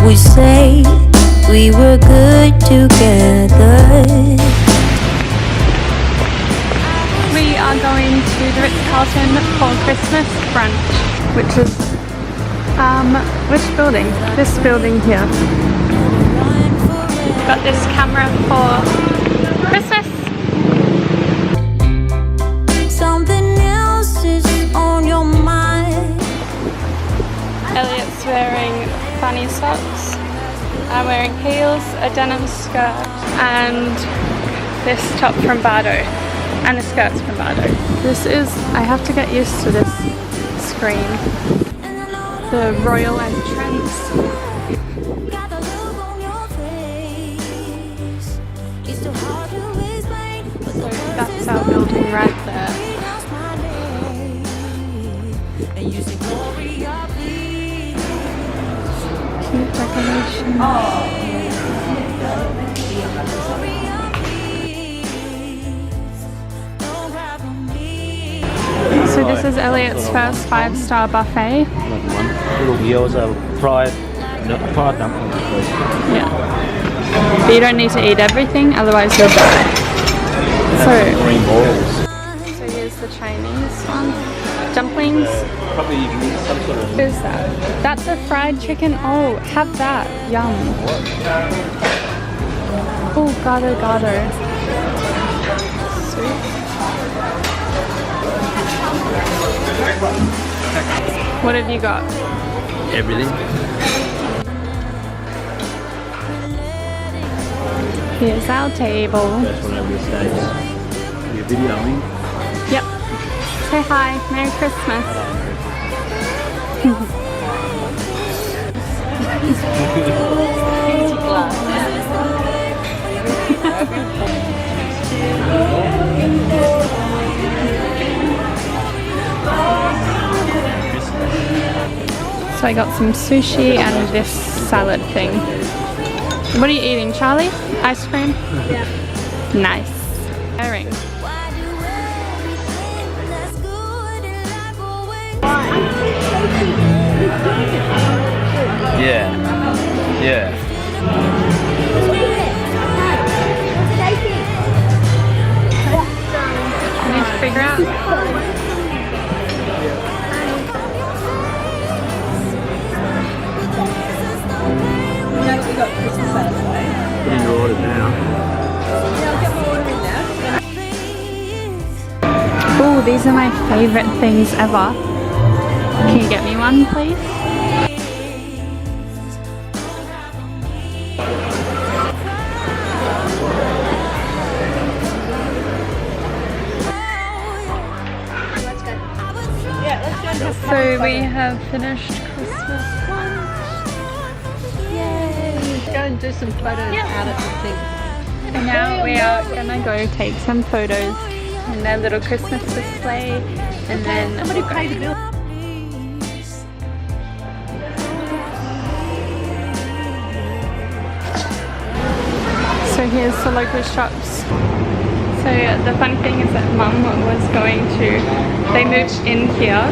we say we were good together. We are going to the Ritz Carlton for Christmas brunch, which is, which building? This building here. Got this camera for Christmas. Something else is on your mind. Elliot's wearing funny socks. I'm wearing heels, a denim skirt, and this top from Bardo, and the skirt's from Bardo. This is, I have to get used to this screen. The royal entrance. So that's our building right there. Cute decoration. So this is Elliot's first 5-star buffet. Little gyoza, fried dumplings, please. Yeah. But you don't need to eat everything, otherwise you'll die. Green balls. So here's the Chinese one. Dumplings. Probably you can use some sort of... What is that? That's a fried chicken. Oh, have that. Yum. Oh, gado. Sweet. What have you got? Everything. Here's our table. First one over the States. You're videoing? Yep. Say hi. Merry Christmas. So I got some sushi and this salad thing. What are you eating, Charlie? Ice cream? Yeah. Nice. Herring. Yeah. I need to figure out. Put in your order now. Oh, these are my favorite things ever. Can you get me one, please? So we have finished Christmas lunch. Yay! Go and do some photos out at the thing. And now we are gonna go take some photos in their little Christmas display, and then Somebody pay the bill. so here's the local shops. So the fun thing is that Mum was going to, they moved in here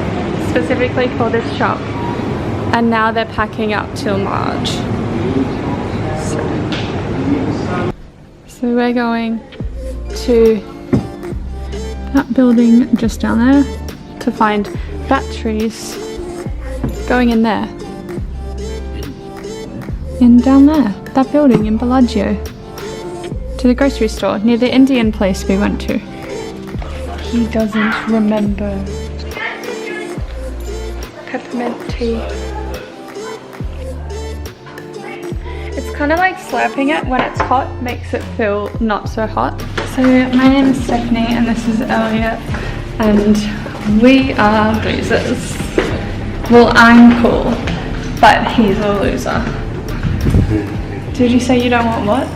specifically for this shop, and now they're packing up till March. So we're going to that building just down there to find batteries. Going in there. In down there. That building in Bellagio. To the grocery store near the Indian place we went to. He doesn't remember. Peppermint tea. It's kind of like slurping it when it's hot, makes it feel not so hot. So my name is Stephanie and this is Elliot, and we are losers. Well, I'm cool, but he's a loser. Did you say you don't want what?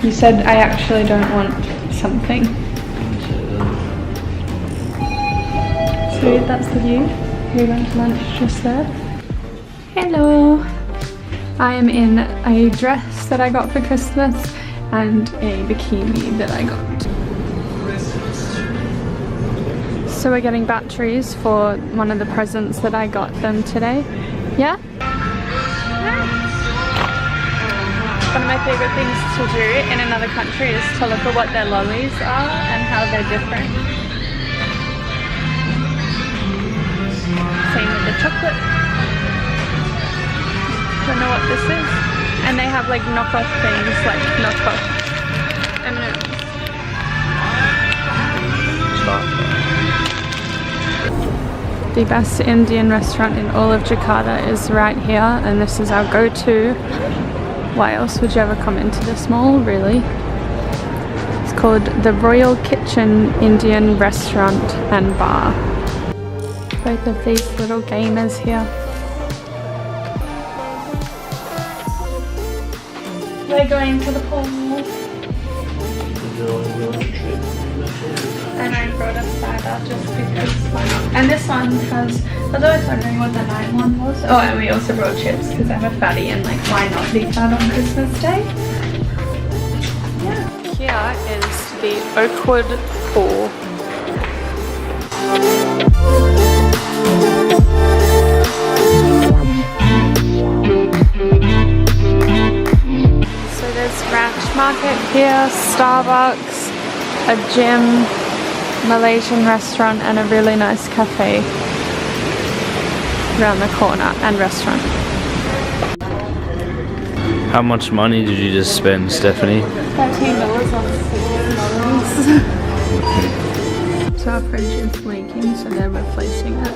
You said I actually don't want something. So that's the view. We went to lunch just there. Hello. I am in a dress that I got for Christmas and a bikini that I got. So we're getting batteries for one of the presents that I got them today. Yeah? One of my favourite things to do in another country is to look at what their lollies are and how they're different. Same with the chocolate. Don't know what this is. And they have like knockoff things, like knockoff M&Ms. The best Indian restaurant in all of Jakarta is right here, and this is our go-to. Why else would you ever come into this mall, really? It's called the Royal Kitchen Indian Restaurant and Bar. Both of these little gamers here. We're going to the pool. And I brought a side out just because why not? And this one has, I was always wondering what the 9 one was. Oh, and we also brought chips because I'm a fatty and like why not be fat on Christmas Day? Yeah. Here is the Oakwood Pool. So there's Ranch Market here, Starbucks, a gym, Malaysian restaurant and a really nice cafe around the corner and restaurant. How much money did you just spend, Stephanie? $13 on $6. So our fridge is leaking, so they're replacing it.